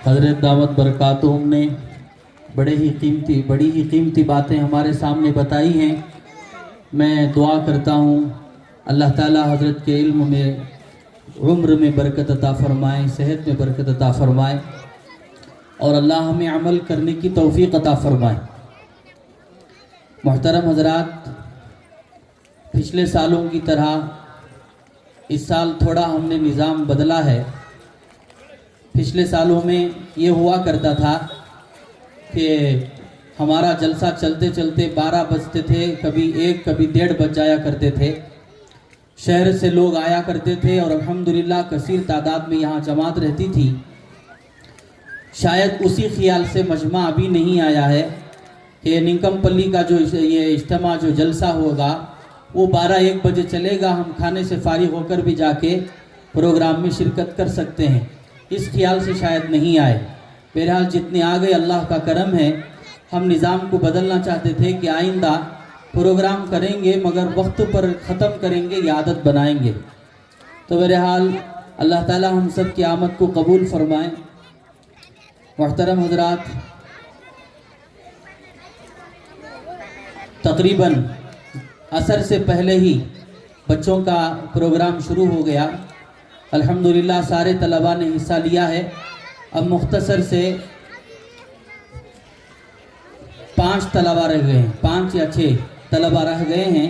حضرت دعوت برکاتہم نے بڑی ہی قیمتی باتیں ہمارے سامنے بتائی ہیں۔ میں دعا کرتا ہوں اللہ تعالی حضرت کے علم میں، عمر میں برکت عطا فرمائے، صحت میں برکت عطا فرمائے، اور اللہ ہمیں عمل کرنے کی توفیق عطا فرمائے۔ محترم حضرات، پچھلے سالوں کی طرح اس سال تھوڑا ہم نے نظام بدلا ہے۔ پچھلے سالوں میں یہ ہوا کرتا تھا کہ ہمارا جلسہ چلتے چلتے 12 بجتے تھے، کبھی 1 کبھی 1:30 بج جایا کرتے تھے۔ شہر سے لوگ آیا کرتے تھے اور الحمدللہ کثیر تعداد میں یہاں جماعت رہتی تھی۔ شاید اسی خیال سے مجمع ابھی نہیں آیا ہے کہ ننکم پلی کا جو یہ اجتماع جو جلسہ ہوگا وہ 12-1 بجے چلے گا، ہم کھانے سے فارغ ہو کر بھی جا کے پروگرام میں شرکت کر سکتے ہیں۔ اس خیال سے شاید نہیں آئے۔ بہرحال جتنے آ گئے اللہ کا کرم ہے۔ ہم نظام کو بدلنا چاہتے تھے کہ آئندہ پروگرام کریں گے مگر وقت پر ختم کریں گے، یہ عادت بنائیں گے۔ تو بہرحال اللہ تعالی ہم سب کی آمد کو قبول فرمائیں۔ محترم حضرات، تقریباً عصر سے پہلے ہی بچوں کا پروگرام شروع ہو گیا۔ الحمدللہ سارے طلباء نے حصہ لیا ہے۔ اب مختصر سے 5 طلباء رہ گئے ہیں، 5 یا 6 طلباء رہ گئے ہیں۔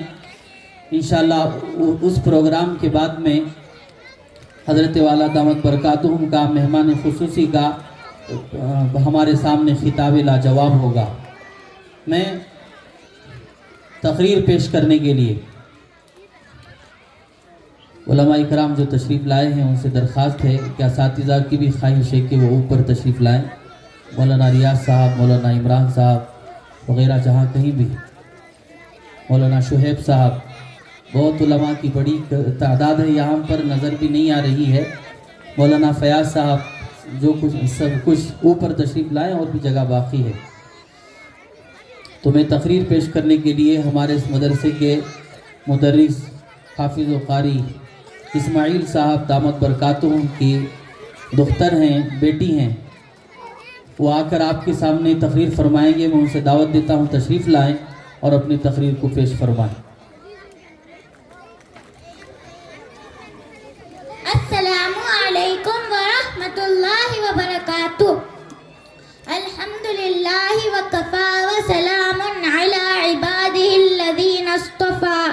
انشاءاللہ اس پروگرام کے بعد میں حضرت والا دامت برکاتہم کا مہمان خصوصی کا ہمارے سامنے خطاب لاجواب ہوگا۔ میں تقریر پیش کرنے کے لیے علماء اکرام جو تشریف لائے ہیں ان سے درخواست ہے کہ اساتذہ کی بھی خواہش ہے کہ وہ اوپر تشریف لائیں۔ مولانا ریاض صاحب، مولانا عمران صاحب وغیرہ جہاں کہیں بھی، مولانا شہیب صاحب، بہت علماء کی بڑی تعداد ہے، یہاں پر نظر بھی نہیں آ رہی ہے۔ مولانا فیاض صاحب جو سب کچھ اوپر تشریف لائیں، اور بھی جگہ باقی ہے۔ تو میں تقریر پیش کرنے کے لیے ہمارے اس مدرسے کے مدرس حافظ و قاری اسماعیل صاحب دامت برکاتہم کی دختر ہیں، بیٹی ہیں، وہ آ کر آپ کے سامنے تقریر فرمائیں گے۔ میں ان سے دعوت دیتا ہوں تشریف لائیں اور اپنی تقریر کو پیش فرمائیں۔ السلام علیکم ورحمۃ اللہ وبرکاتہ۔ الحمدللہ وکفا وسلام علی عبادہ الذین اصطفیٰ،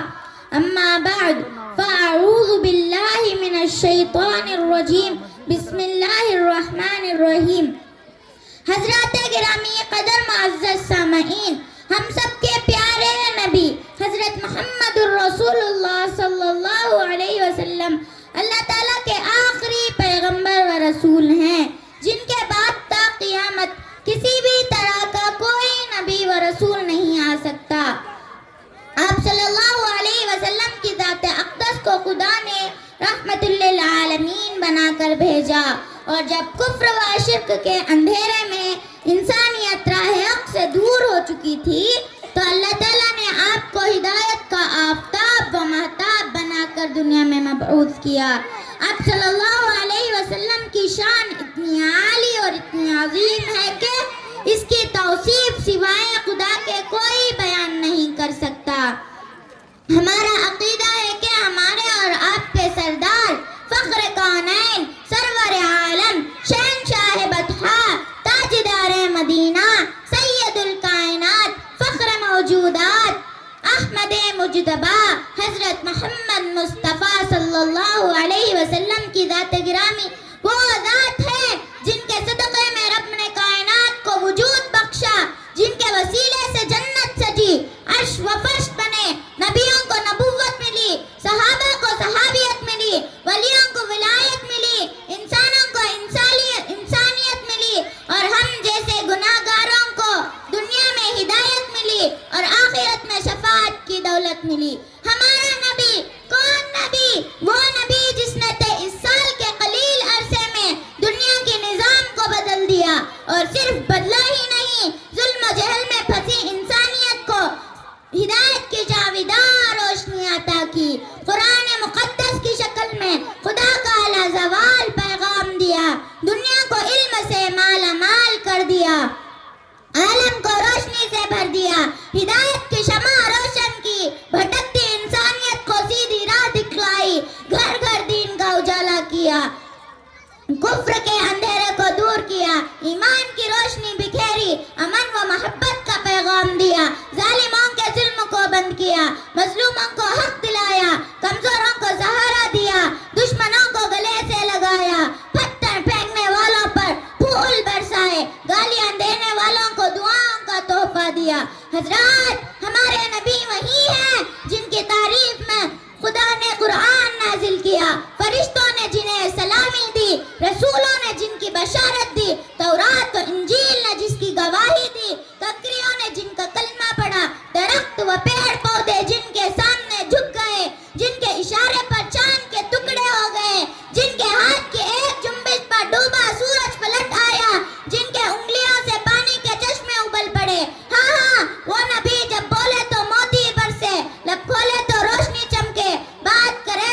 اما بعد فاعوذ باللہ من الشیطان الرجیم، بسم اللہ الرحمن الرحیم۔ حضرات گرامی قدر معزز سامعین، ہم سب کے پیارے نبی حضرت محمد الرسول اللہ صلی اللہ علیہ وسلم اللہ تعالیٰ کے آخری پیغمبر و رسول ہیں، جن کے بعد تا قیامت کسی بھی طرح کا کوئی نبی و رسول نہیں آ سکتا۔ آپ صلی اللہ علیہ وسلم کی ذات اقدس کو خدا نے رحمت للعالمین بنا کر بھیجا، اور جب کفر و شرک کے اندھیرے میں انسانیت راہ حق سے دور ہو چکی تھی تو اللہ تعالیٰ نے آپ کو ہدایت کا آفتاب و مہتاب بنا کر دنیا میں مبعوث کیا۔ آپ صلی اللہ علیہ وسلم کی شان اتنی عالی اور اتنی عظیم ہے کہ اس کی توصیف سوائے خدا کے کوئی بیان نہیں کر سکتا۔ ہمارا عقیدہ ہے کہ ہمارے اور آپ کے سردار فخر کونین، سرور عالم، شہنشاہ بطحا، تاجدار مدینہ، سید الکائنات، فخر موجودات، احمد مجتبی، حضرت محمد مصطفیٰ صلی اللہ علیہ وسلم کی ذات گرامی وہ ذات ہے جن کے صدقے میں رب نے کائنات کو وجود بخشا، جن کے وسیلے سے جنت سجی، عرش و فرش بنے، نبیوں کو نبوت ملی، صحابہ کو صحابیت ملی، ولیوں کو ولایت ملی، انسانوں کو انسانیت ملی، اور ہم جیسے گناہگاروں کو دنیا میں ہدایت ملی اور آخرت میں شفاعت کی دولت ملی۔ ہمارا نبی کون نبی؟ وہ نبی جس نے 23 سال کے قلیل عرصے میں دنیا کے نظام کو بدل دیا، اور صرف بدلا ہی نہیں، ظلم و جہل میں پھنسی انسانیت کو ہدایت کی جاویدار روشنی عطا کی۔ قرآن مقدس کی شکل میں خدا کا لازوال پیغام دیا، دنیا کو علم سے مظلوموں کو حق دلایا، کمزوروں کو سہارا دیا، دشمنوں کو گلے سے لگایا، پتھر پھینکنے والوں پر پھول برسائے، گالیاں دینے والوں کو دعاؤں کا تحفہ دیا۔ حضرات، ہمارے نبی وہی ہیں جن کی تعریف میں خدا نے قرآن نازل کیا، فرشتوں نے جنہیں سلامی دی، رسولوں نے جن کی بشارت دی، تورات و انجیل نے جس کی گواہی دی، بکریوں نے جن کا کلمہ پڑھا، درخت و پیڑ پودے جن کے سامنے جھک گئے، جن کے اشارے پر چاند کے ٹکڑے ہو گئے، جن کے ہاتھ کی ایک جنبش پر ڈوبا سورج پلٹ آیا، جن کے انگلیوں سے پانی کے چشمے ابل پڑے۔ ہاں ہاں، وہ نبی جب بولے تو موتی برسے، لب کھولے تو روشنی چمکے، بات کرے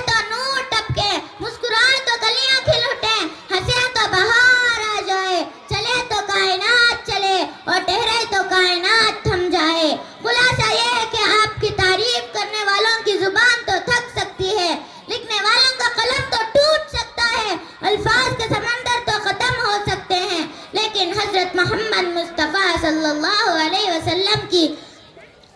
تو نور ٹپکے، مسکرائے تو کلیاں کھل اٹھیں، ہنسے تو بہار آ جائے، چلے تو کائنات چلے اور ٹہرے تو کائنات تھم جائے۔ خلاصہ یہ ہے کہ آپ کی تعریف کرنے والوں کی زبان تو تھک سکتی ہے، لکھنے والوں کا قلم تو ٹوٹ سکتا ہے، الفاظ کے سمندر تو ختم ہو سکتے ہیں، لیکن حضرت محمد مصطفیٰ صلی اللہ علیہ وسلم کی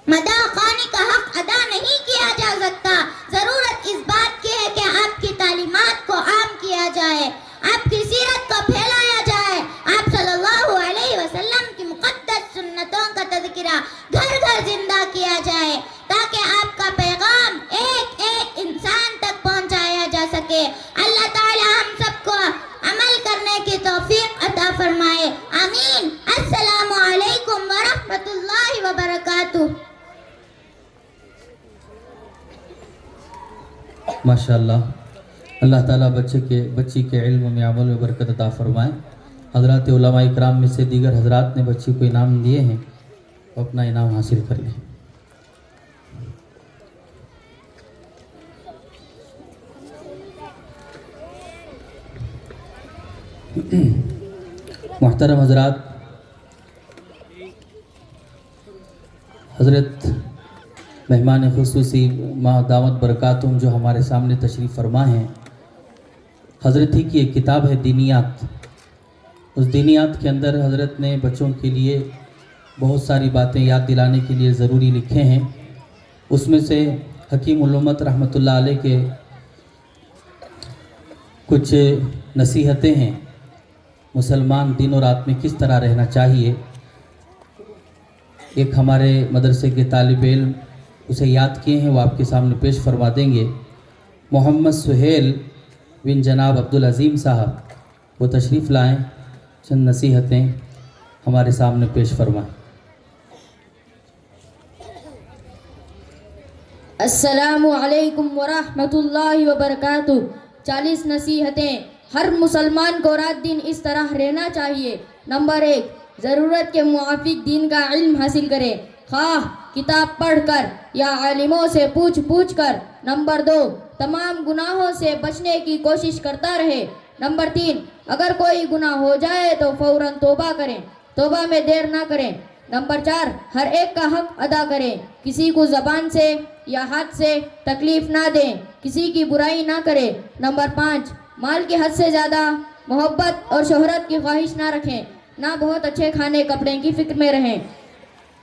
مدح خوانی کا حق ادا نہیں کیا جا سکتا۔ ضرورت اس بات کی ہے کہ آپ کی تعلیمات کو عام کیا جائے، آپ کی سیرت کو پھیلایا جائے، آپ صلی اللہ علیہ وسلم کی مقدس سنتوں کا تذکرہ گھر گھر زندہ کیا جائے، تاکہ آپ کا پیغام ایک ایک انسان تک پہنچایا جا سکے۔ اللہ تعالی ہم سب کو عمل کرنے کی توفیق عطا فرمائے، آمین۔ السلام علیکم ورحمۃ اللہ وبرکاتہ۔ ماشاءاللہ، اللہ تعالیٰ بچی کے علم میں عمل میں برکت عطا فرمائے۔ حضرات علماء اکرام میں سے دیگر حضرات نے بچی کو انعام دیے ہیں، وہ اپنا انعام حاصل کر لیں۔ محترم حضرات، حضرت مہمان خصوصی ماں دعوت برکاتہم جو ہمارے سامنے تشریف فرما ہیں، حضرت ہی کی ایک کتاب ہے دینیات۔ اس دینیات کے اندر حضرت نے بچوں کے لیے بہت ساری باتیں یاد دلانے کے لیے ضروری لکھے ہیں۔ اس میں سے حکیم الامت رحمۃ اللہ علیہ کے کچھ نصیحتیں ہیں، مسلمان دن اور رات میں کس طرح رہنا چاہیے۔ ایک ہمارے مدرسے کے طالب علم اسے یاد کیے ہیں، وہ آپ کے سامنے پیش فرما دیں گے۔ محمد سہیل بن جناب عبدالعظیم صاحب وہ تشریف لائیں، چند نصیحتیں ہمارے سامنے پیش فرمائیں۔ السلام علیکم ورحمۃ اللہ وبرکاتہ۔ 40 نصیحتیں ہر مسلمان کو رات دن اس طرح رہنا چاہیے۔ نمبر 1، ضرورت کے موافق دین کا علم حاصل کرے، خواہ کتاب پڑھ کر یا عالموں سے پوچھ کر۔ نمبر 2، تمام گناہوں سے بچنے کی کوشش کرتا رہے۔ نمبر 3، اگر کوئی گناہ ہو جائے تو فوراً توبہ کریں، توبہ میں دیر نہ کریں۔ نمبر 4، ہر ایک کا حق ادا کریں، کسی کو زبان سے یا ہاتھ سے تکلیف نہ دیں، کسی کی برائی نہ کریں۔ نمبر 5، مال کی حد سے زیادہ محبت اور شہرت کی خواہش نہ رکھیں، نہ بہت اچھے کھانے کپڑے کی فکر میں رہیں۔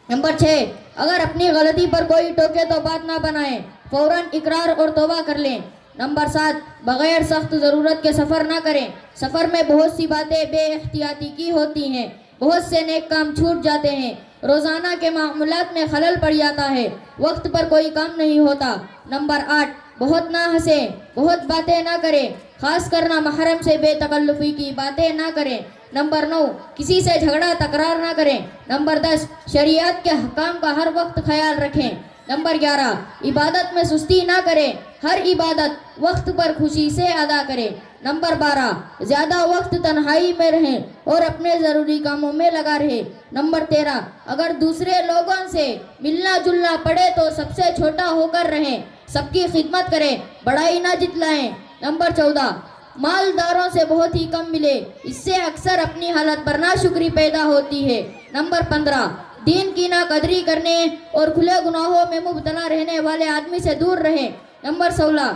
نمبر 6، اگر اپنی غلطی پر کوئی ٹوکے تو بات نہ بنائیں، فوراً اقرار اور توبہ کر لیں۔ نمبر 7، بغیر سخت ضرورت کے سفر نہ کریں، سفر میں بہت سی باتیں بے احتیاطی کی ہوتی ہیں، بہت سے نیک کام چھوٹ جاتے ہیں، روزانہ کے معاملات میں خلل پڑ جاتا ہے، وقت پر کوئی کام نہیں ہوتا۔ نمبر 8، بہت نہ ہنسیں، بہت باتیں نہ کریں، خاص کر نہ محرم سے بے تکلفی کی باتیں نہ کریں۔ نمبر 9، کسی سے جھگڑا تکرار نہ کریں۔ نمبر 10، شریعت کے حکام کا ہر وقت خیال رکھیں۔ نمبر 11، عبادت میں سستی نہ کریں، ہر عبادت وقت پر خوشی سے ادا کریں۔ نمبر 12، زیادہ وقت تنہائی میں رہیں اور اپنے ضروری کاموں میں لگا رہے۔ نمبر 13، اگر دوسرے لوگوں سے ملنا جلنا پڑے تو سب سے چھوٹا ہو کر رہیں، سب کی خدمت کریں، بڑائی نہ جتلائیں۔ نمبر 14، مالداروں سے بہت ہی کم ملے، اس سے اکثر اپنی حالت پر ناشکری پیدا ہوتی ہے۔ نمبر 15، دین کی ناقدری کرنے اور کھلے گناہوں میں مبتلا رہنے والے آدمی سے دور رہیں۔ نمبر 16،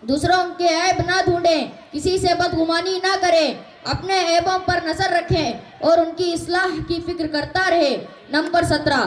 دوسروں کے عیب نہ ڈھونڈیں، کسی سے بدگمانی نہ کریں، اپنے عیبوں پر نظر رکھیں اور ان کی اصلاح کی فکر کرتا رہے۔ نمبر 17،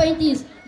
35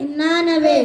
99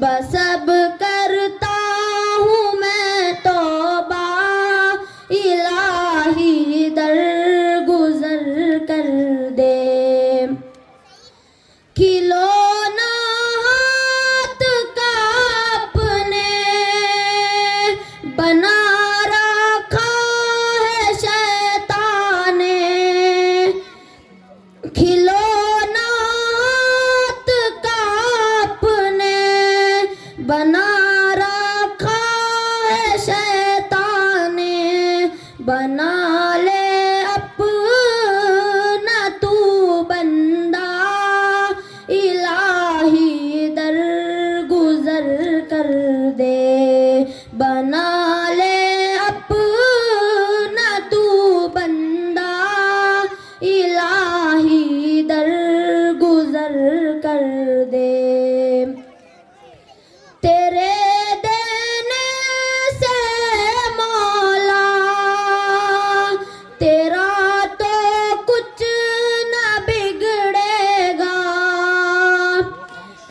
بس اب کرتا ہوں میں توبہ الہی درگزر کر دے کھلونا ہاتھ کا اپنے بنا رکھا ہے شیطان نے کھلونا ہاتھ کا اپنے بنا رکھا ہے شیطان نے بنا لے اپنا تو بندہ الہی درگزر کر دے بنا لے اپنا تو بندہ الہی درگزر کر دے تیرے دینے سے مولا تیرا تو کچھ نہ بگڑے گا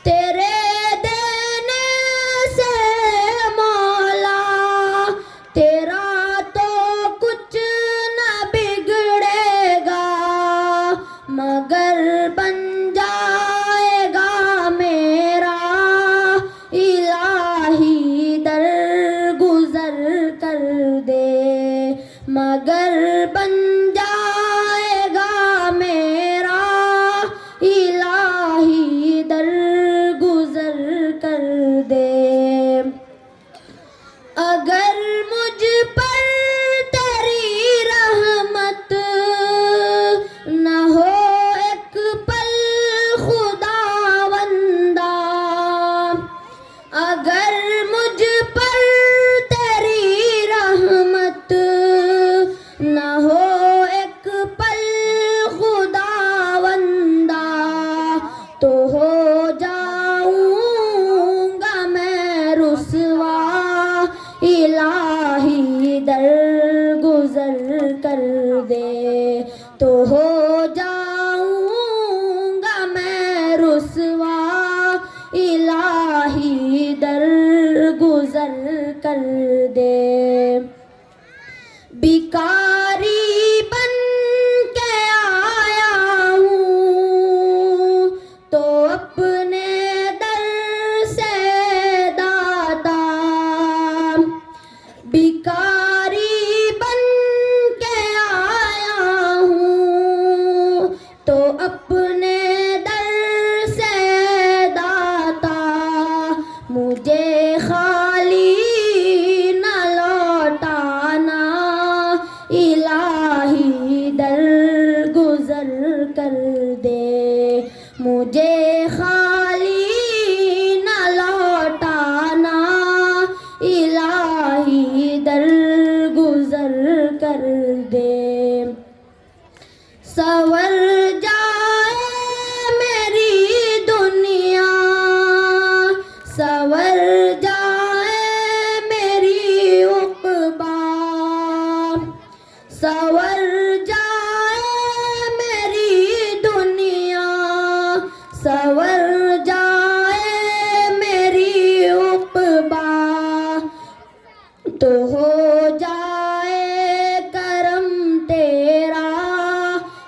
تیرے دینے سے مولا تیرا تو کچھ نہ بگڑے گا مگر بن جائے گا میرا الہی درگزر کر دے مگر بن جائے گا میرا الہی درگزر کر دے اگر مجھ پر تیری رحمت نہ ہو ایک پل خداوندا اگر مجھ پر تیری رحمت نہ ہو ایک پل خداوندا تو ہو جاؤں گا میں رسوا الہی درگزر کر دے تو ہو جاؤں گا میں رسوا الہی درگزر کر دے بیکاری بن کے آیا ہوں تو اپنے در سے داتا بیکاری بن کے آیا ہوں تو اپنے در سے داتا مجھے خالی نہ لوٹانا الہی درگزر کر دے مجھے خالی نہ لوٹانا الہی درگزر کر دے سور جائے میری دنیا سور جائے میری عقبا سور جائے میری دنیا سور جائے میری عقبا تو ہو جائے کرم تیرا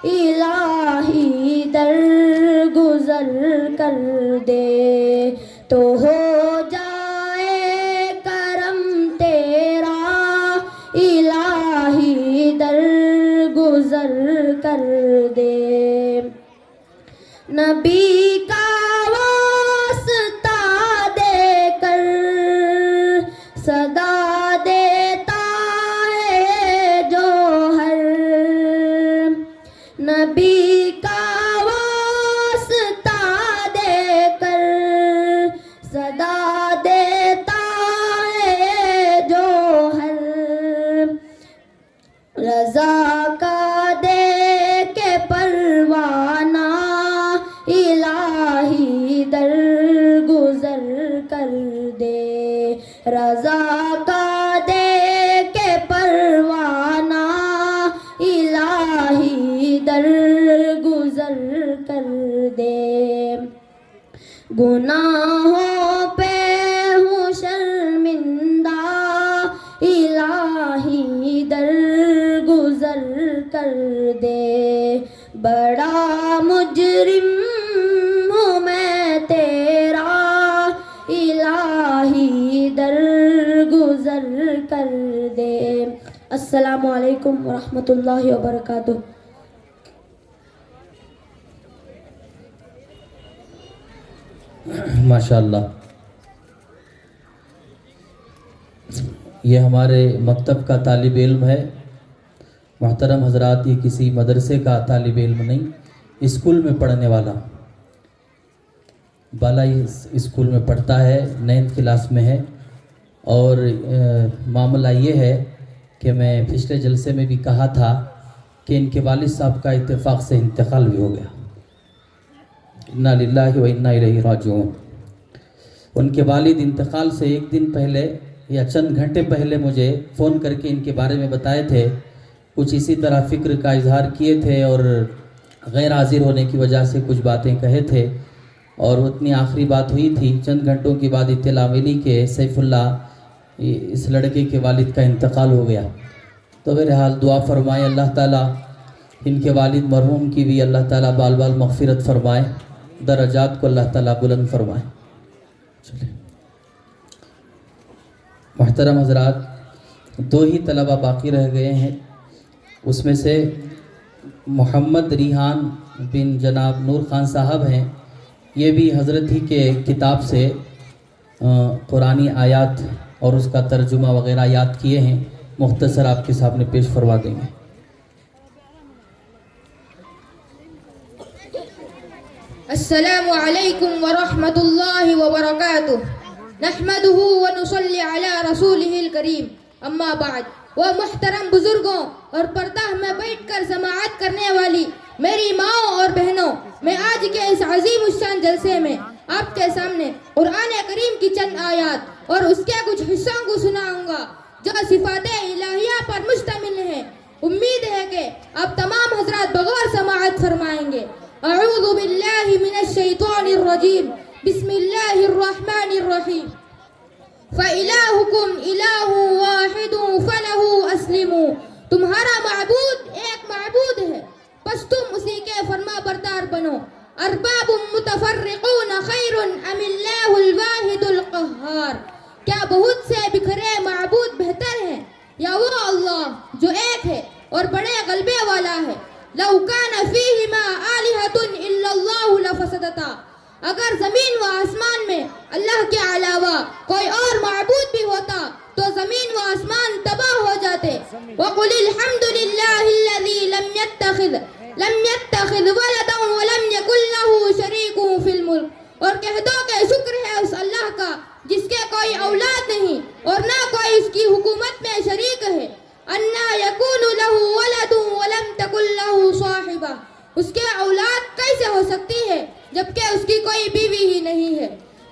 الہی درگزر کر دے تو ہو جائے کرم تیرا الہی درگزر کر دے نبی کا واسطہ دے کر صدا دیتا ہے جوہر نبی کا واسطہ دے کر صدا دیتا ہے جوہر رضا کا دے کے پروانہ الہی درگزر کر دے رضا کا دے کے پروانہ الہی درگزر کر دے گناہوں پہ السلام علیکم ورحمۃ اللہ وبرکاتہ. ماشاءاللہ. یہ ہمارے مکتب کا طالب علم ہے. محترم حضرات، یہ کسی مدرسے کا طالب علم نہیں، اسکول میں پڑھنے والا. بالائی اسکول میں پڑھتا ہے، 9th کلاس میں ہے. اور معاملہ یہ ہے کہ میں پچھلے جلسے میں بھی کہا تھا کہ ان کے والد صاحب کا اتفاق سے انتقال بھی ہو گیا. انا للہ و انا الیہ راجعون. ان کے والد انتقال سے ایک دن پہلے یا چند گھنٹے پہلے مجھے فون کر کے ان کے بارے میں بتائے تھے. کچھ اسی طرح فکر کا اظہار کیے تھے اور غیر حاضر ہونے کی وجہ سے کچھ باتیں کہے تھے، اور اتنی آخری بات ہوئی تھی. چند گھنٹوں کے بعد اطلاع ملی کہ سیف اللہ، اس لڑکے کے والد کا انتقال ہو گیا. تو بہرحال دعا فرمائے اللہ تعالیٰ ان کے والد مرحوم کی بھی اللہ تعالیٰ بال بال مغفرت فرمائے، درجات کو اللہ تعالیٰ بلند فرمائے. چلے محترم حضرات، 2 ہی طلبہ باقی رہ گئے ہیں. اس میں سے محمد ریحان بن جناب نور خان صاحب ہیں. یہ بھی حضرت ہی کے کتاب سے قرآنی آیات اور اس کا ترجمہ وغیرہ یاد کیے ہیں. مختصر آپ کے سامنے پیش فرما دیں گے. السلام علیکم ورحمۃ اللہ وبرکاتہ. نحمده ونصلی علی رسولہ الکریم. اما بعد. وہ محترم بزرگوں اور پردہ میں بیٹھ کر سماعت کرنے والی میری ماؤں اور بہنوں، میں آج کے اس عظیم الشان جلسے میں آپ کے سامنے قرآن کریم کی چند آیات اور اس کے کچھ حصوں کو سناؤں گا جو صفات الہیہ پر مشتمل ہے. امید ہے کہ آپ تمام حضرات بغور سماعت فرمائیں گے. اعوذ باللہ من الشیطان الرجیم. بسم اللہ الرحمن الرحیم. فَإِلَٰهُكُمْ إِلَٰهٌ وَاحِدٌ فَلَهُ أَسْلِمُوا. تمہارا معبود ایک معبود ہے، پس تم اسی کے فرما بردار بنو. ارباب متفرقون خیر ام اللہ الواحد القہار. کیا بہت سے بکھرے معبود بہتر ہیں یا وہ اللہ جو ایک ہے اور بڑے غلبے والا ہے؟ لو کان فیہما آلہۃ الا اللہ لفسدتا. اگر زمین و آسمان میں اللہ کے علاوہ کوئی اور معبود بھی ہوتا تو زمین و آسمان تباہ ہو جاتے. وَقُلِ الْحَمْدُ لِلَّهِ الَّذِي لَمْ يَتَّخِذْ وَلَدًا وَلَمْ يَكُنْ لَهُ شَرِيكٌ فِي الْمُلْكِ. اور کہہ دو کہ شکر ہے اس اللہ کا جس کے کوئی اولاد نہیں اور نہ کوئی اس کی حکومت میں شریک ہے. أَنَّىٰ يَكُونُ لَهُ وَلَدٌ وَلَمْ تَكُنْ لَهُ صَاحِبَةٌ. اس کے اولاد کیسے ہو سکتی ہے جبکہ اس کی کوئی بیوی ہی نہیں ہے.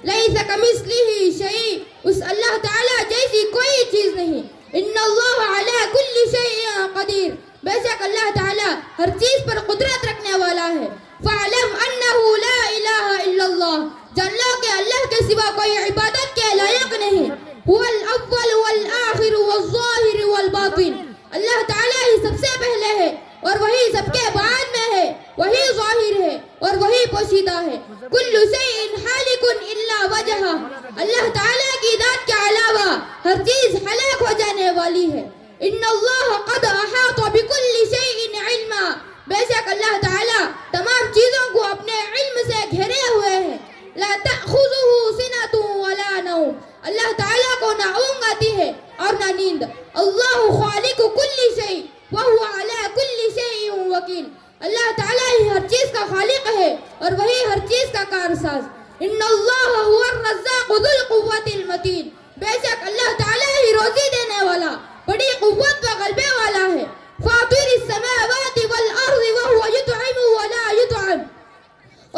لَيْسَ كَمِثْلِهِ شَيْءٌ. اس اللہ تعالیٰ جیسی کوئی چیز نہیں. إِنَّ اللَّهَ عَلَىٰ كُلِّ شَيْءٍ قَدِيرٌ. بے شک اللہ تعالیٰ ہر چیز پر قدرت رکھنے والا ہے. فَاعْلَمْ أَنَّهُ لَا إِلَٰهَ إِلَّا اللَّهُ. جان لو کہ اللہ کے سوا کوئی عبادت کے لائق نہیں. هُوَ الْأَوَّلُ وَالْآخِرُ وَالظَّاهِرُ وَالْبَاطِنُ. اللہ تعالیٰ ہی سب سے پہلے ہے اور وہی سب کے بعد میں ہے، وہی ظاہر ہے اور وہی پوشیدہ ہے. کل شیء حالک الا وجہہ. اللہ تعالیٰ کی ذات کے علاوہ ہر چیز ہلاک ہو جانے والی ہے. ان اللہ قد احاط بکل شیء علما. بے شک اللہ تعالیٰ تمام چیزوں کو اپنے علم سے گھیرے ہوئے ہے. لا تأخذہ سنۃ ولا نوم. اللہ تعالیٰ کو نہ اونگ آتی ہے اور نہ نیند. اللہ خالق کل شیء وَهُوَ عَلَىٰ كُلِّ شَيْءٍ وَكِيلٌ. اللہ تعالیٰ ہی ہر چیز کا خالق ہے اور وہی ہر چیز کا کارساز. ان اللہ هو الرزاق ذو القوة المتین. بے شک اللہ تعالیٰ ہی روزی دینے والا، بڑی قوت و غلبے والا ہے. فاطر السماوات والارض وهو يطعم ولا يطعم.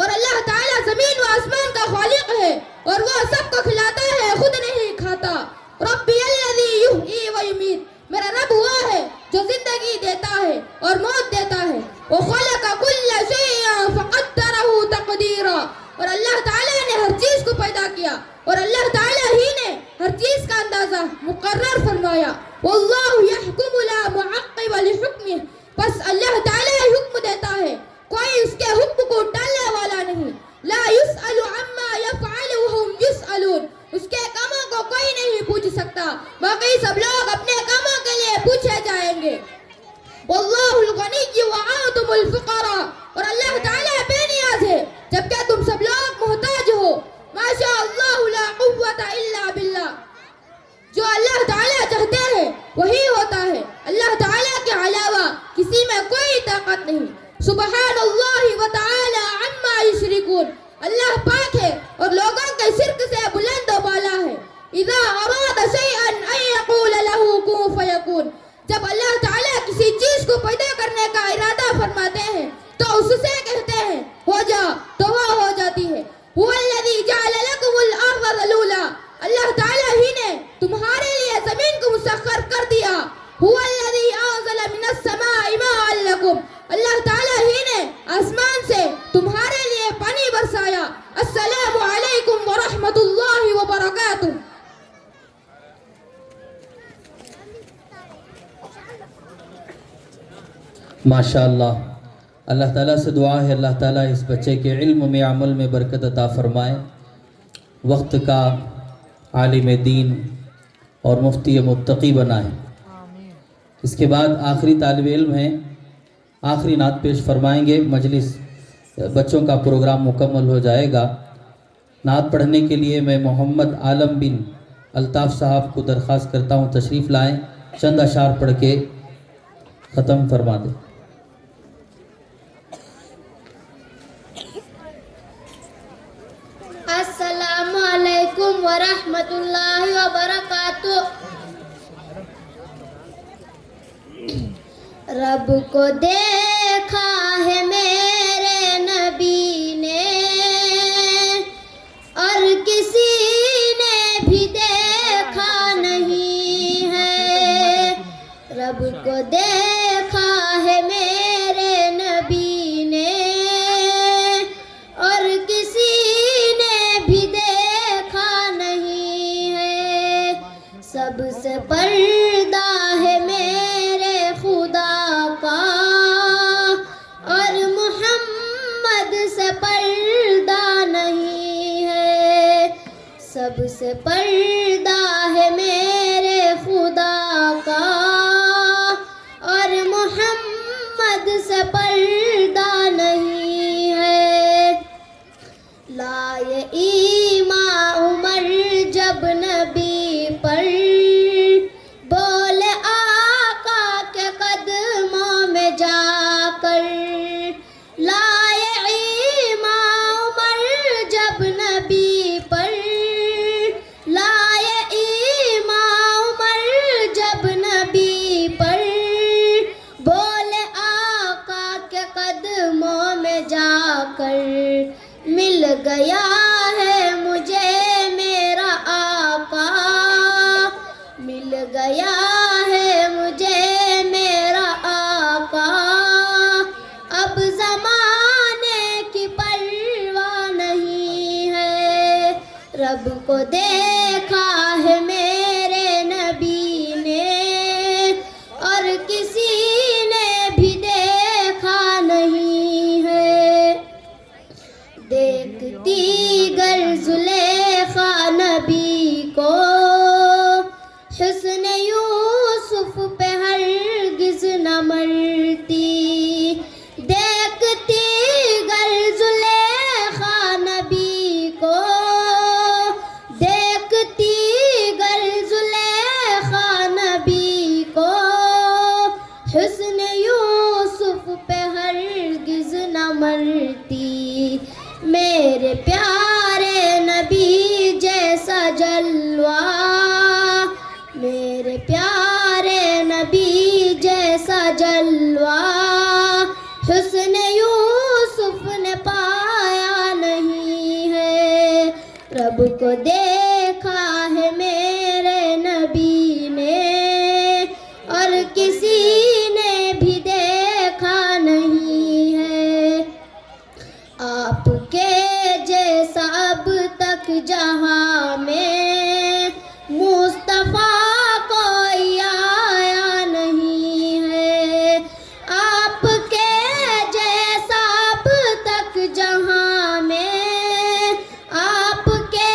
اور اللہ تعالیٰ زمین و آسمان کا خالق ہے اور وہ سب کو کھلاتا ہے، خود نہیں کھاتا. ربی الذی یحیی و یمیت. میرا رب وہ ہے جو زندگی دیتا ہے اور موت دیتا ہے. وخلق کل شیء فقدرہ تقدیرا. اور اللہ تعالیٰ نے ہر چیز کو پیدا کیا اور اللہ تعالیٰ ہی نے ہر چیز کا اندازہ مقرر فرمایا. واللہ یحکم لا معقب لحکمہ. بس اللہ تعالیٰ ہی حکم دیتا ہے، کوئی اس کے حکم کو ٹالنے والا نہیں. لا یسأل عما یفعل وهم یسألون. اس کے کاموں کو کوئی نہیں پوچھ سکتا، باقی سب لوگ اپنے کاموں کے لیے پوچھے جائیں وہی ہوتا ہے، اللہ تعالیٰ کے علاوہ کسی میں کوئی طاقت نہیں۔ سبحان اللہ و تعالی عما یشرکون، اللہ پاک ہے اور لوگوں کے شرک سے بلند و بالا ہے۔ اذا اراد شیئا ان یقول له کن فیکون، جب اللہ تعالیٰ کسی چیز کو پیدا کرنے کا ارادہ فرماتے ہیں تو اس سے کہتے ہیں ہو جا، تو وہ ہو جاتی ہے۔ هو الذی جعل لکم الارض ذلولا، اللہ تعالیٰ ہی نے تمہارے لیے زمین کو مسخر کر دیا۔ هو الذی انزل من السماء ماء لکم، اللہ تعالیٰ ہی نے آسمان سے تمہارے لیے پانی برسایا۔ السلام علیکم ورحمۃ اللہ وبرکاتہ۔ ماشاءاللہ، اللہ تعالیٰ سے دعا ہے اللہ تعالیٰ اس بچے کے علم میں عمل میں برکت عطا فرمائے، وقت کا عالم دین اور مفتی متقی بنائے۔ اس کے بعد آخری طالب علم ہیں، آخری نعت پیش فرمائیں گے، مجلس بچوں کا پروگرام مکمل ہو جائے گا۔ نعت پڑھنے کے لیے میں محمد عالم بن الطاف صاحب کو درخواست کرتا ہوں تشریف لائیں، چند اشعار پڑھ کے ختم فرما دیں۔ السلام علیکم ورحمۃ اللہ وبرکاتہ۔ رب کو دیکھا ہے میرے نبی نے اور کسی نے بھی دیکھا نہیں ہے۔ رب کو دیکھا ہے میرے نبی نے اور کسی نے بھی دیکھا نہیں ہے۔ سب سے پردہ ہے میرے خدا کا اور محمد سے پردہ نہیں ہے۔ سب سے پردہ ہے میرے خدا کا اور محمد سے پردہ نہیں ہے۔ لائے ایمان عمر جب نبی پر، بولے آقا کے قدموں میں جا کر۔ لائے ایمان عمر جب نبی پر، لائے ایمان عمر جب نبی پر، بولے آقا کے قدموں میں جا کر۔ مل گیا ہے مجھے میرا آقا، مل گیا ہے مجھے میرا آقا، اب زمانے کی پرواہ نہیں ہے۔ رب کو دیکھا ہے میرے نبی نے اور کسی نے بھی دیکھا نہیں ہے۔ دیکھتی گر زلیخا نبی کو، حسن یوسف پہ ہرگز نہ مرتی۔ دیکھتی گر زلیخا نبی کو، دیکھتی گر زلیخا نبی کو، حسن یوسف پہ ہرگز نہ مرتی۔ میرے پیارے نبی جیسا جلوہ، میرے پیارے نبی جیسا جلوہ، حسن یوسف نے پایا نہیں ہے۔ رب کو دیکھا ہے میرے نبی نے اور کسی نے بھی دیکھا نہیں ہے۔ آپ کے جیسا اب تک جہاں میں مصطفیٰ کوئی آیا نہیں ہے۔ آپ کے جیسا اب تک جہاں میں، آپ کے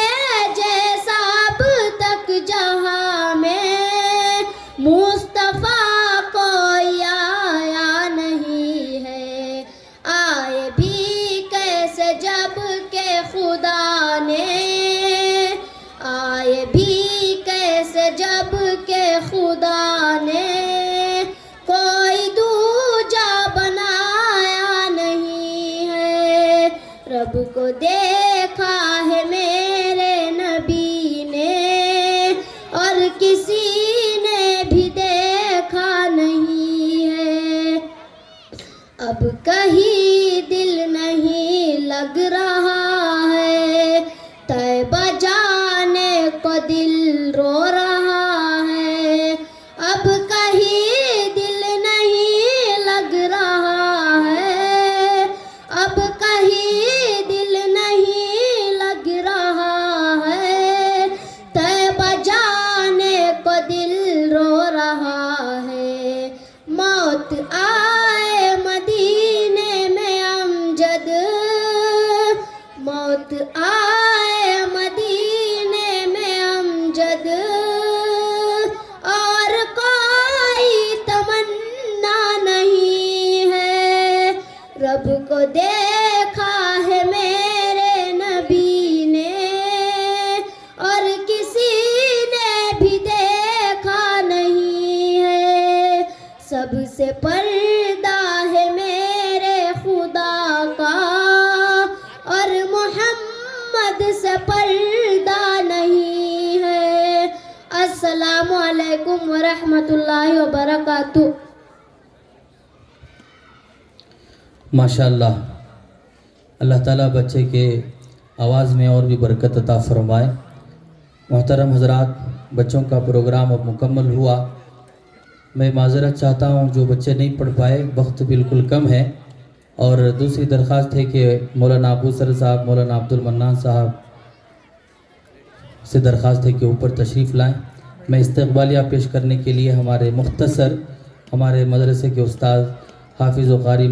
جیسا اب تک جہاں میں، مصطفیٰ کوئی آیا نہیں ہے۔ آئے بھی کیسے جب کہ خدا نے حد سے پردہ نہیں ہے. السلام علیکم ورحمۃ اللہ وبرکاتہ. ماشاءاللہ. اللہ تعالیٰ بچے کے آواز میں اور بھی برکت عطا فرمائے. محترم حضرات، بچوں کا پروگرام اب مکمل ہوا. میں معذرت چاہتا ہوں جو بچے نہیں پڑھ پائے، وقت بالکل کم ہے. اور دوسری درخواست ہے کہ مولانا ابو سر صاحب، مولانا عبد المنان صاحب سے درخواست ہے کہ اوپر تشریف لائیں. میں استقبالیہ پیش کرنے کے لیے ہمارے مدرسے کے استاد حافظ و قاری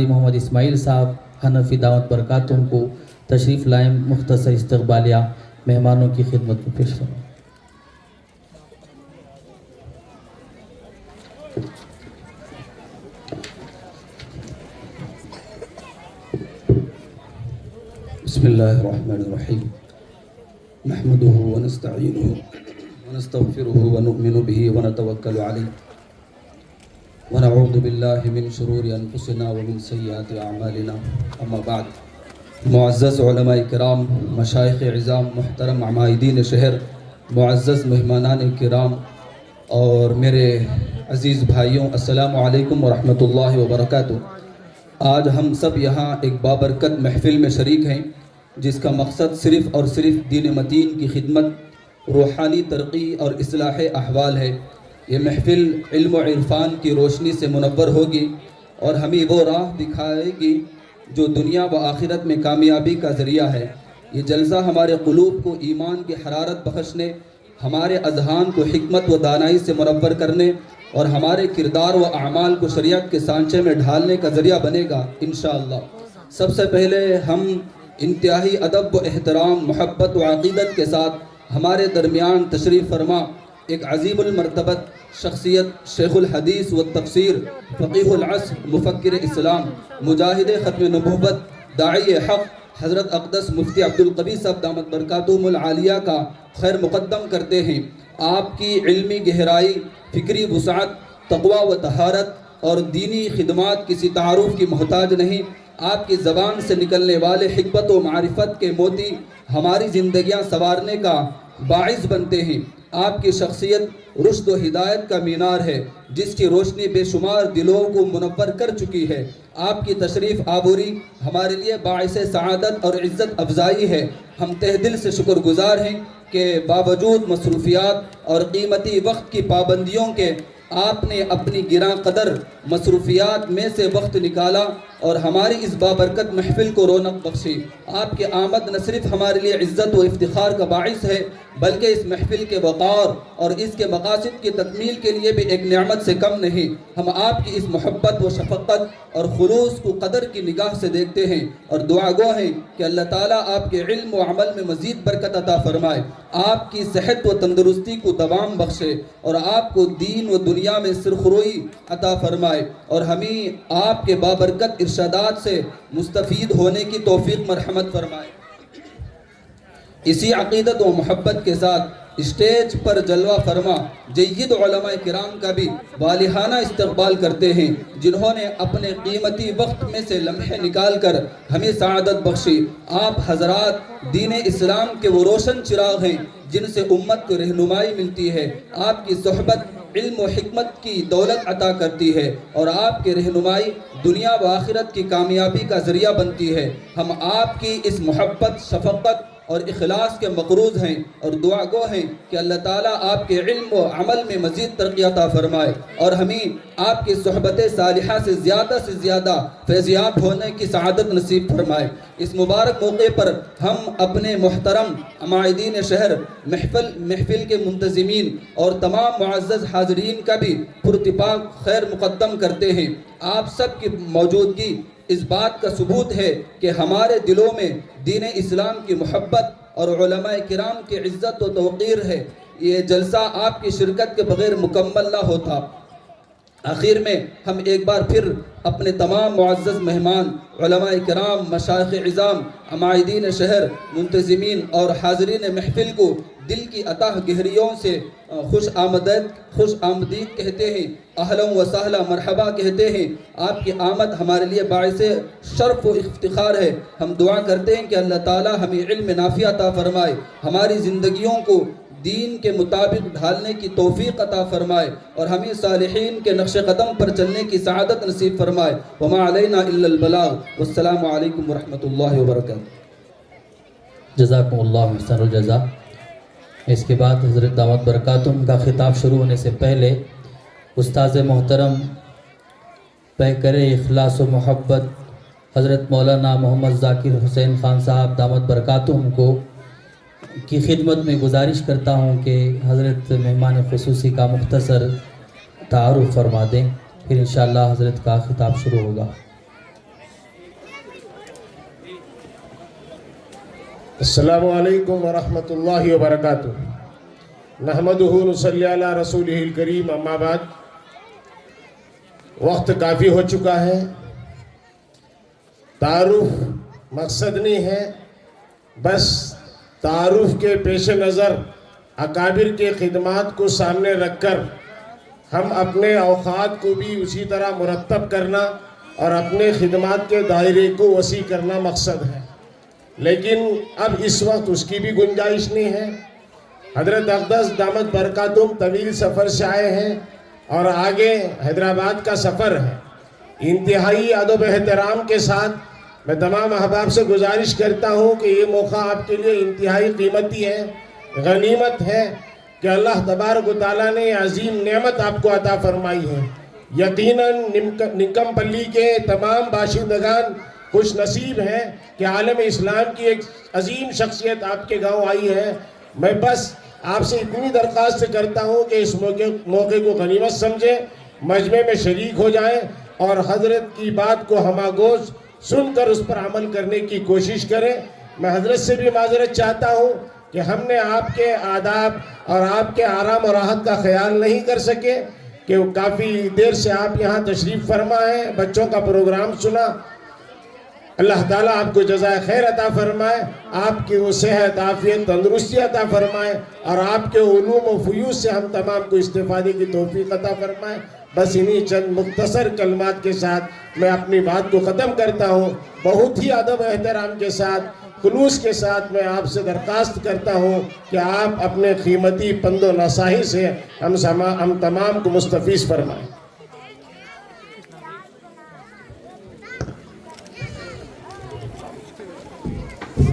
محمد اسماعیل صاحب حنفی دعوت برکاتہم کو تشریف لائیں. مختصر استقبالیہ مہمانوں کی خدمت میں پیش کریں. بسم اللہ الرحمن الرحیم. نحمده ونستعینه ونستغفره ونؤمن به ونتوکل علیہ ونعوذ باللہ من شرور انفسنا ومن سیئات اعمالنا. اما بعد. معزز علماء کرام، مشائخ عظام، محترم عمائدین شہر، معزز مہمانان کرام اور میرے عزیز بھائیوں، السلام علیکم ورحمۃ اللہ وبرکاتہ. آج ہم سب یہاں ایک بابرکت محفل میں شریک ہیں جس کا مقصد صرف اور صرف دین متین کی خدمت، روحانی ترقی اور اصلاح احوال ہے. یہ محفل علم و عرفان کی روشنی سے منور ہوگی اور ہمیں وہ راہ دکھائے گی جو دنیا و آخرت میں کامیابی کا ذریعہ ہے. یہ جلسہ ہمارے قلوب کو ایمان کی حرارت بخشنے، ہمارے اذہان کو حکمت و دانائی سے منور کرنے اور ہمارے کردار و اعمال کو شریعت کے سانچے میں ڈھالنے کا ذریعہ بنے گا انشاءاللہ. سب سے پہلے ہم انتہائی ادب و احترام، محبت و عقیدت کے ساتھ ہمارے درمیان تشریف فرما ایک عظیم المرتبت شخصیت، شیخ الحدیث و تفسیر، فقیہ العصر، مفکر اسلام، مجاہد ختم نبوت، داعی حق حضرت اقدس مفتی عبدالقوی صاحب دامت برکاتہم العالیہ کا خیر مقدم کرتے ہیں. آپ کی علمی گہرائی، فکری وسعت، تقوی و طہارت اور دینی خدمات کسی تعارف کی محتاج نہیں. آپ کی زبان سے نکلنے والے حکمت و معرفت کے موتی ہماری زندگیاں سنوارنے کا باعث بنتے ہیں. آپ کی شخصیت رشد و ہدایت کا مینار ہے جس کی روشنی بے شمار دلوں کو منور کر چکی ہے. آپ کی تشریف آوری ہمارے لیے باعث سعادت اور عزت افزائی ہے. ہم تہ دل سے شکر گزار ہیں کہ باوجود مصروفیات اور قیمتی وقت کی پابندیوں کے آپ نے اپنی گراں قدر مصروفیات میں سے وقت نکالا اور ہماری اس بابرکت محفل کو رونق بخشی. آپ کی آمد نہ صرف ہمارے لیے عزت و افتخار کا باعث ہے بلکہ اس محفل کے وقار اور اس کے مقاصد کی تکمیل کے لیے بھی ایک نعمت سے کم نہیں. ہم آپ کی اس محبت و شفقت اور خلوص کو قدر کی نگاہ سے دیکھتے ہیں اور دعا گو ہیں کہ اللہ تعالیٰ آپ کے علم و عمل میں مزید برکت عطا فرمائے، آپ کی صحت و تندرستی کو دوام بخشے اور آپ کو دین و دنیا میں سرخروئی عطا فرمائے اور ہمیں آپ کے بابرکت ارشادات سے مستفید ہونے کی توفیق مرحمت فرمائے. اسی عقیدت و محبت کے ساتھ اسٹیج پر جلوہ فرما جید علماء کرام کا بھی والہانہ استقبال کرتے ہیں جنہوں نے اپنے قیمتی وقت میں سے لمحے نکال کر ہمیں سعادت بخشی. آپ حضرات دین اسلام کے وہ روشن چراغ ہیں جن سے امت کو رہنمائی ملتی ہے. آپ کی صحبت علم و حکمت کی دولت عطا کرتی ہے اور آپ کی رہنمائی دنیا و آخرت کی کامیابی کا ذریعہ بنتی ہے. ہم آپ کی اس محبت، شفقت اور اخلاص کے مقروض ہیں اور دعا گو ہیں کہ اللہ تعالیٰ آپ کے علم و عمل میں مزید ترقی عطا فرمائے اور ہمیں آپ کی صحبت صالحہ سے زیادہ فیضیاب ہونے کی سعادت نصیب فرمائے. اس مبارک موقع پر ہم اپنے محترم عمائدین شہر، محفل کے منتظمین اور تمام معزز حاضرین کا بھی پراتفاق خیر مقدم کرتے ہیں. آپ سب کی موجودگی اس بات کا ثبوت ہے کہ ہمارے دلوں میں دین اسلام کی محبت اور علماء کرام کی عزت و توقیر ہے. یہ جلسہ آپ کی شرکت کے بغیر مکمل نہ ہوتا. آخر میں ہم ایک بار پھر اپنے تمام معزز مہمان، علماء کرام، مشائخ عظام، عمائدین شہر، منتظمین اور حاضرین محفل کو دل کی اتاہ گہریوں سے خوش آمدید کہتے ہیں، اہلا و سہلا مرحبا کہتے ہیں۔ آپ کی آمد ہمارے لیے باعث شرف و افتخار ہے۔ ہم دعا کرتے ہیں کہ اللہ تعالی ہمیں علم نافع عطا فرمائے، ہماری زندگیوں کو دین کے مطابق ڈھالنے کی توفیق عطا فرمائے اور ہمیں صالحین کے نقش قدم پر چلنے کی سعادت نصیب فرمائے۔ وما علینا الا البلاغ۔ والسلام علیکم ورحمۃ اللہ وبرکاتہ۔ جزاکم اللہ احسن الجزا۔ اس کے بعد حضرت دامت برکاتہم کا خطاب شروع ہونے سے پہلے استاذ محترم پیکر اخلاص و محبت حضرت مولانا محمد ذاکر حسین خان صاحب دامت برکاتہم کو کی خدمت میں گزارش کرتا ہوں کہ حضرت مہمان خصوصی کا مختصر تعارف فرما دیں، پھر انشاءاللہ حضرت کا خطاب شروع ہوگا۔ السلام علیکم ورحمۃ اللہ وبرکاتہ۔ نحمدہ نصلی علی رسولہ الکریم، اما بعد۔ وقت کافی ہو چکا ہے، تعارف مقصد نہیں ہے، بس تعارف کے پیش نظر اکابر کے خدمات کو سامنے رکھ کر ہم اپنے اوقات کو بھی اسی طرح مرتب کرنا اور اپنے خدمات کے دائرے کو وسیع کرنا مقصد ہے، لیکن اب اس وقت اس کی بھی گنجائش نہیں ہے۔ حضرت اقدس دامت برکاتہم طویل سفر سے آئے ہیں اور آگے حیدرآباد کا سفر ہے۔ انتہائی ادب و احترام کے ساتھ میں تمام احباب سے گزارش کرتا ہوں کہ یہ موقع آپ کے لیے انتہائی قیمتی ہے، غنیمت ہے کہ اللہ تبارک و تعالیٰ نے عظیم نعمت آپ کو عطا فرمائی ہے۔ یقیناً نکم پلی کے تمام باشندگان خوش نصیب ہیں کہ عالم اسلام کی ایک عظیم شخصیت آپ کے گاؤں آئی ہے۔ میں بس آپ سے اتنی درخواست کرتا ہوں کہ اس موقع کو غنیمت سمجھیں، مجمع میں شریک ہو جائیں اور حضرت کی بات کو ہماگوش سن کر اس پر عمل کرنے کی کوشش کریں۔ میں حضرت سے بھی معذرت چاہتا ہوں کہ ہم نے آپ کے آداب اور آپ کے آرام و راحت کا خیال نہیں کر سکے، کہ کافی دیر سے آپ یہاں تشریف فرما ہیں، بچوں کا پروگرام سنا۔ اللہ تعالیٰ آپ کو جزائے خیر عطا فرمائے، آپ کی وہ صحت، عافیت، تندرستی عطا فرمائے اور آپ کے علوم و فیوز سے ہم تمام کو استفادے کی توفیق عطا فرمائے۔ بس انہی چند مختصر کلمات کے ساتھ میں اپنی بات کو ختم کرتا ہوں۔ بہت ہی ادب و احترام کے ساتھ، خلوص کے ساتھ میں آپ سے درخواست کرتا ہوں کہ آپ اپنے قیمتی پند و نصاحی سے ہم تمام کو مستفیض فرمائیں۔